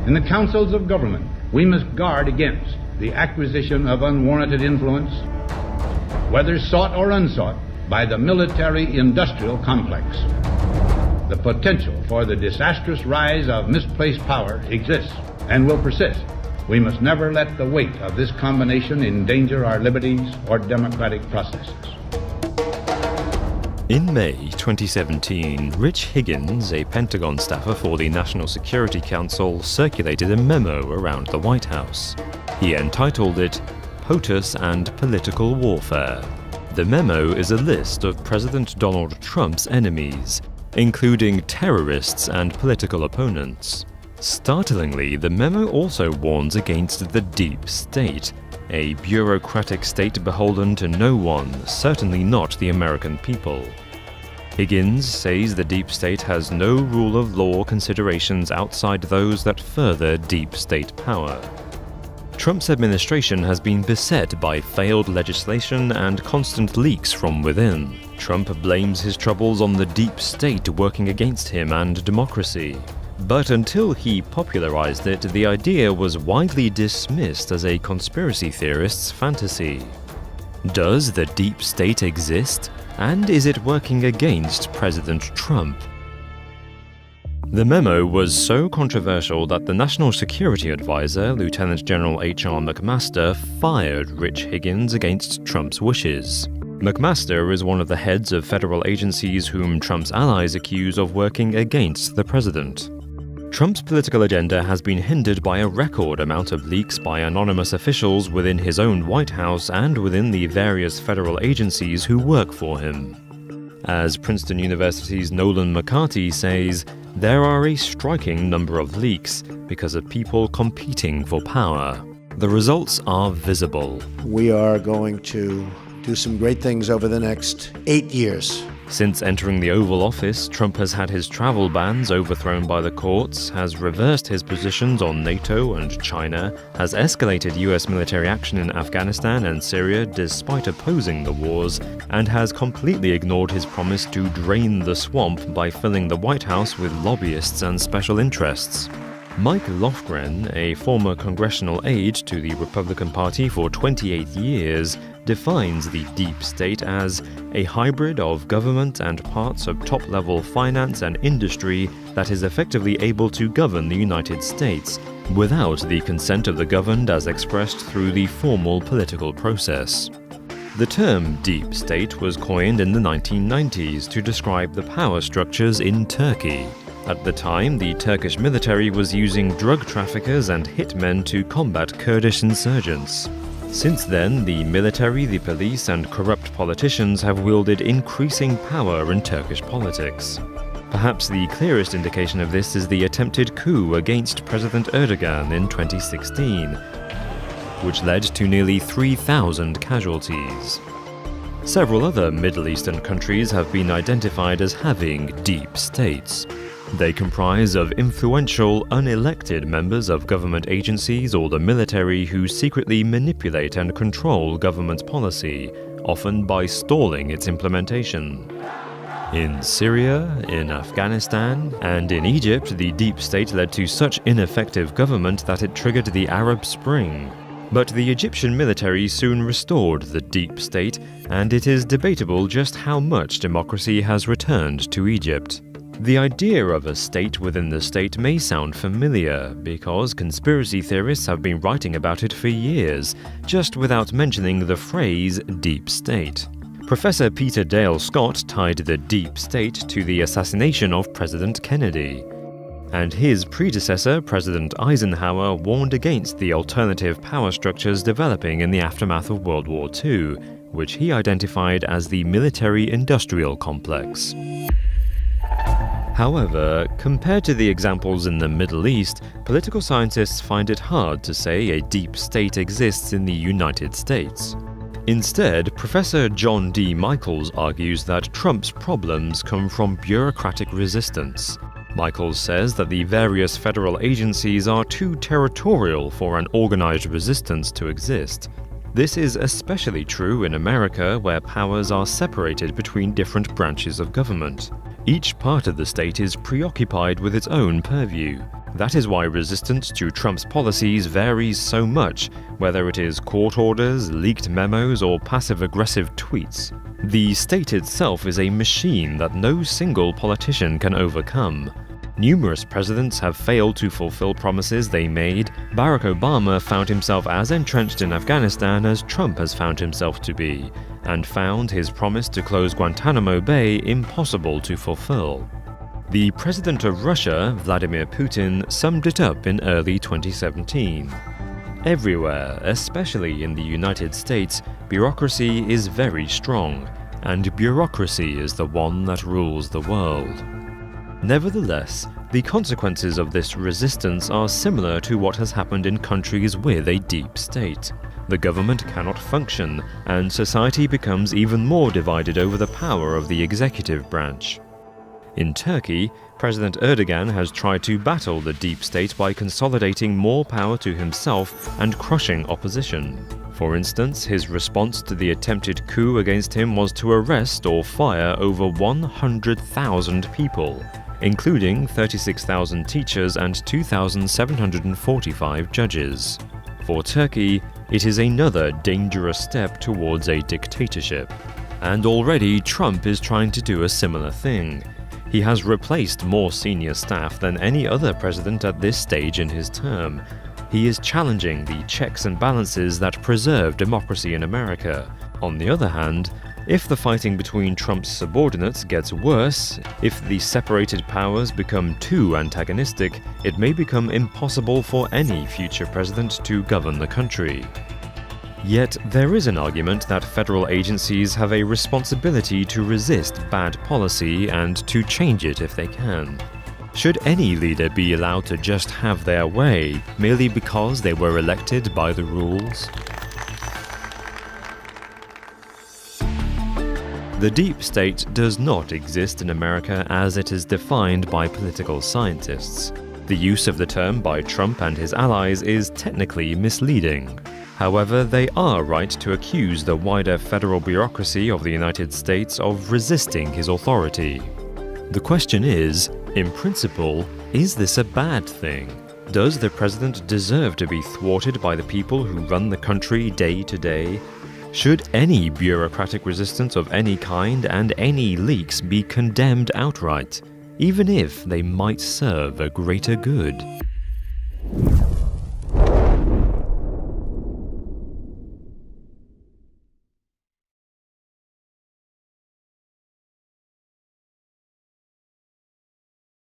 In the councils of government, we must guard against the acquisition of unwarranted influence, whether sought or unsought, by the military-industrial complex. The potential for the disastrous rise of misplaced power exists and will persist. We must never let the weight of this combination endanger our liberties or democratic processes. In May 2017, Rich Higgins, a Pentagon staffer for the National Security Council, circulated a memo around the White House. He entitled it POTUS and Political Warfare. The memo is a list of President Donald Trump's enemies, including terrorists and political opponents. Startlingly, the memo also warns against the deep state, a bureaucratic state beholden to no one, certainly not the American people. Higgins says the deep state has no rule of law considerations outside those that further deep state power. Trump's administration has been beset by failed legislation and constant leaks from within. Trump blames his troubles on the deep state working against him and democracy. But until he popularized it, the idea was widely dismissed as a conspiracy theorist's fantasy. Does the deep state exist? And is it working against President Trump? The memo was so controversial that the National Security Advisor, Lieutenant General H.R. McMaster, fired Rich Higgins against Trump's wishes. McMaster is one of the heads of federal agencies whom Trump's allies accuse of working against the president. Trump's political agenda has been hindered by a record amount of leaks by anonymous officials within his own White House and within the various federal agencies who work for him. As Princeton University's Nolan McCarty says, there are a striking number of leaks because of people competing for power. The results are visible. We are going to do some great things over the next 8 years. Since entering the Oval Office, Trump has had his travel bans overthrown by the courts, has reversed his positions on NATO and China, has escalated US military action in Afghanistan and Syria despite opposing the wars, and has completely ignored his promise to drain the swamp by filling the White House with lobbyists and special interests. Mike Lofgren, a former congressional aide to the Republican Party for 28 years, defines the deep state as a hybrid of government and parts of top-level finance and industry that is effectively able to govern the United States without the consent of the governed as expressed through the formal political process. The term deep state was coined in the 1990s to describe the power structures in Turkey. At the time, the Turkish military was using drug traffickers and hitmen to combat Kurdish insurgents. Since then, the military, the police, and corrupt politicians have wielded increasing power in Turkish politics. Perhaps the clearest indication of this is the attempted coup against President Erdogan in 2016, which led to nearly 3,000 casualties. Several other Middle Eastern countries have been identified as having deep states. They comprise of influential, unelected members of government agencies or the military who secretly manipulate and control government policy, often by stalling its implementation. In Syria, in Afghanistan, and in Egypt, the deep state led to such ineffective government that it triggered the Arab Spring. But the Egyptian military soon restored the deep state, and it is debatable just how much democracy has returned to Egypt. The idea of a state within the state may sound familiar, because conspiracy theorists have been writing about it for years, just without mentioning the phrase deep state. Professor Peter Dale Scott tied the deep state to the assassination of President Kennedy. And his predecessor, President Eisenhower, warned against the alternative power structures developing in the aftermath of World War II, which he identified as the military-industrial complex. However, compared to the examples in the Middle East, political scientists find it hard to say a deep state exists in the United States. Instead, Professor John D. Michaels argues that Trump's problems come from bureaucratic resistance. Michaels says that the various federal agencies are too territorial for an organized resistance to exist. This is especially true in America, where powers are separated between different branches of government. Each part of the state is preoccupied with its own purview. That is why resistance to Trump's policies varies so much, whether it is court orders, leaked memos, or passive-aggressive tweets. The state itself is a machine that no single politician can overcome. Numerous presidents have failed to fulfill promises they made. Barack Obama found himself as entrenched in Afghanistan as Trump has found himself to be, and found his promise to close Guantanamo Bay impossible to fulfill. The president of Russia, Vladimir Putin, summed it up in early 2017. Everywhere, especially in the United States, bureaucracy is very strong, and bureaucracy is the one that rules the world. Nevertheless, the consequences of this resistance are similar to what has happened in countries with a deep state. The government cannot function, and society becomes even more divided over the power of the executive branch. In Turkey, President Erdogan has tried to battle the deep state by consolidating more power to himself and crushing opposition. For instance, his response to the attempted coup against him was to arrest or fire over 100,000 people, including 36,000 teachers and 2,745 judges. For Turkey, it is another dangerous step towards a dictatorship. And already Trump is trying to do a similar thing. He has replaced more senior staff than any other president at this stage in his term. He is challenging the checks and balances that preserve democracy in America. On the other hand, if the fighting between Trump's subordinates gets worse, if the separated powers become too antagonistic, it may become impossible for any future president to govern the country. Yet there is an argument that federal agencies have a responsibility to resist bad policy and to change it if they can. Should any leader be allowed to just have their way, merely because they were elected by the rules? The deep state does not exist in America as it is defined by political scientists. The use of the term by Trump and his allies is technically misleading. However, they are right to accuse the wider federal bureaucracy of the United States of resisting his authority. The question is, in principle, is this a bad thing? Does the president deserve to be thwarted by the people who run the country day to day? Should any bureaucratic resistance of any kind and any leaks be condemned outright, even if they might serve a greater good?